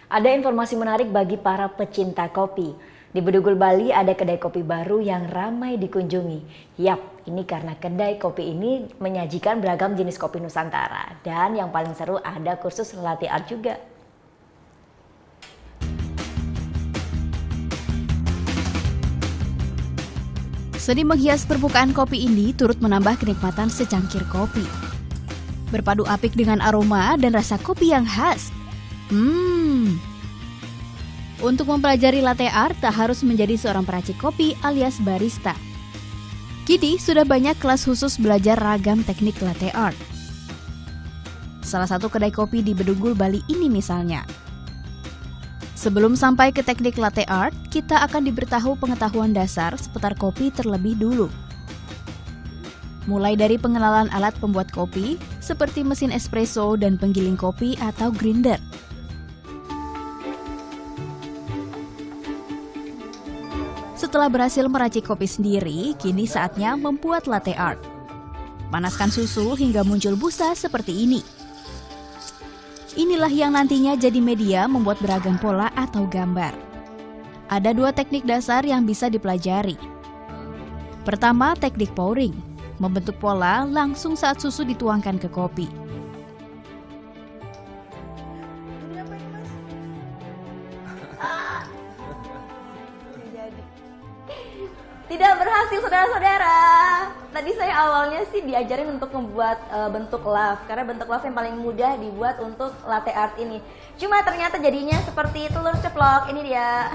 Ada informasi menarik bagi para pecinta kopi. Di Bedugul, Bali ada kedai kopi baru yang ramai dikunjungi. Yap, ini karena kedai kopi ini menyajikan beragam jenis kopi Nusantara. Dan yang paling seru ada kursus latte art juga. Seni menghias permukaan kopi ini turut menambah kenikmatan secangkir kopi. Berpadu apik dengan aroma dan rasa kopi yang khas. Untuk mempelajari latte art tak harus menjadi seorang peracik kopi alias barista. Kini sudah banyak kelas khusus belajar ragam teknik latte art. Salah satu kedai kopi di Bedugul, Bali ini misalnya. Sebelum sampai ke teknik latte art, kita akan diberitahu pengetahuan dasar seputar kopi terlebih dulu. Mulai dari pengenalan alat pembuat kopi, seperti mesin espresso dan penggiling kopi atau grinder. Setelah berhasil meracik kopi sendiri, kini saatnya membuat latte art. Panaskan susu hingga muncul busa seperti ini. Inilah yang nantinya jadi media membuat beragam pola atau gambar. Ada dua teknik dasar yang bisa dipelajari. Pertama, teknik pouring. Membentuk pola langsung saat susu dituangkan ke kopi. Ini apa nih, Mas? Tidak berhasil, saudara-saudara. Tadi saya awalnya sih diajarin untuk membuat bentuk love, karena bentuk love yang paling mudah dibuat untuk latte art ini. Cuma ternyata jadinya seperti telur ceplok. Ini dia.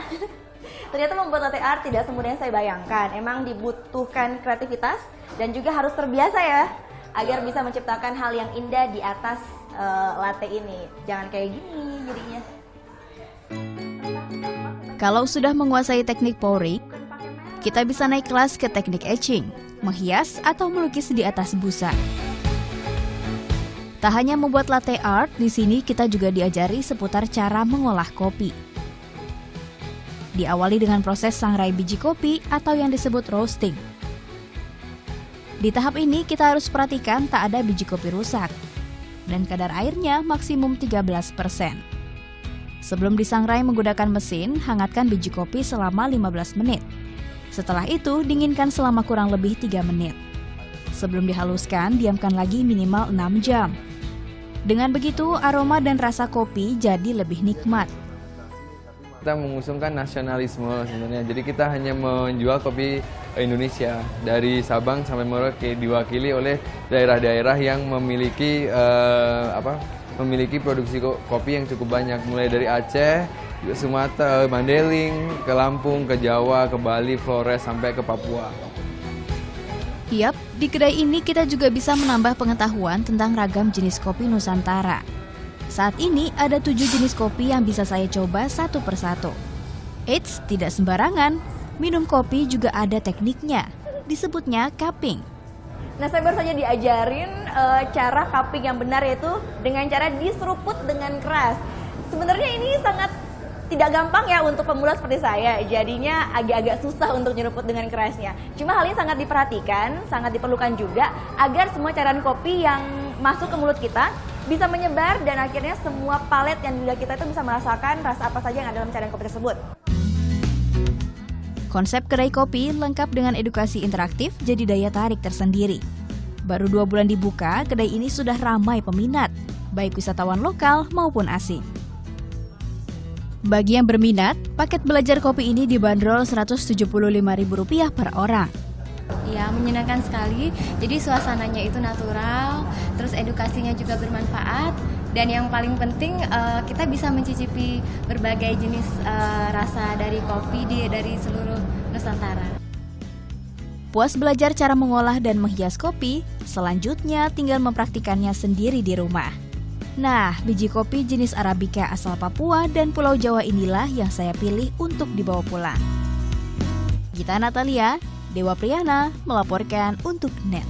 Ternyata membuat latte art tidak semudah yang saya bayangkan. Emang dibutuhkan kreativitas dan juga harus terbiasa ya, agar bisa menciptakan hal yang indah di atas latte ini. Jangan kayak gini jadinya. Kalau sudah menguasai teknik pouring, kita bisa naik kelas ke teknik etching, menghias atau melukis di atas busa. Tak hanya membuat latte art, di sini kita juga diajari seputar cara mengolah kopi. Diawali dengan proses sangrai biji kopi atau yang disebut roasting. Di tahap ini kita harus perhatikan tak ada biji kopi rusak dan kadar airnya maksimum 13%. Sebelum disangrai menggunakan mesin, hangatkan biji kopi selama 15 menit. Setelah itu, dinginkan selama kurang lebih 3 menit. Sebelum dihaluskan, diamkan lagi minimal 6 jam. Dengan begitu, aroma dan rasa kopi jadi lebih nikmat. Kita mengusungkan nasionalisme sebenarnya, jadi kita hanya menjual kopi Indonesia. Dari Sabang sampai Merauke diwakili oleh daerah-daerah yang memiliki memiliki produksi kopi yang cukup banyak, mulai dari Aceh, Sumatera, Mandailing, ke Lampung, ke Jawa, ke Bali, Flores, sampai ke Papua. Yap, di kedai ini kita juga bisa menambah pengetahuan tentang ragam jenis kopi Nusantara. Saat ini ada 7 jenis kopi yang bisa saya coba satu persatu. Eits, tidak sembarangan. Minum kopi juga ada tekniknya. Disebutnya cupping. Nah, saya baru saja diajarin cara cupping yang benar, yaitu dengan cara diseruput dengan keras. Sebenarnya ini sangat tidak gampang ya untuk pemula seperti saya, jadinya agak-agak susah untuk nyeruput dengan kerasnya. Cuma hal ini sangat diperhatikan, sangat diperlukan juga agar semua cairan kopi yang masuk ke mulut kita bisa menyebar dan akhirnya semua palet yang di lidah kita itu bisa merasakan rasa apa saja yang ada dalam cairan kopi tersebut. Konsep kedai kopi lengkap dengan edukasi interaktif jadi daya tarik tersendiri. Baru 2 bulan dibuka, kedai ini sudah ramai peminat, baik wisatawan lokal maupun asing. Bagi yang berminat, paket belajar kopi ini dibanderol Rp175.000 per orang. Ya, menyenangkan sekali. Jadi suasananya itu natural, terus edukasinya juga bermanfaat, dan yang paling penting kita bisa mencicipi berbagai jenis rasa dari kopi dari seluruh Nusantara. Puas belajar cara mengolah dan menghias kopi, selanjutnya tinggal mempraktikannya sendiri di rumah. Nah, biji kopi jenis Arabica asal Papua dan Pulau Jawa inilah yang saya pilih untuk dibawa pulang. Gita Natalia, Dewa Priyana melaporkan untuk NET.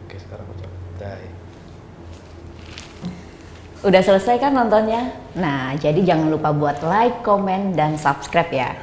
Oke, sekarang aku coba. Udah selesai kan nontonnya? Nah, jadi jangan lupa buat like, komen, dan subscribe ya.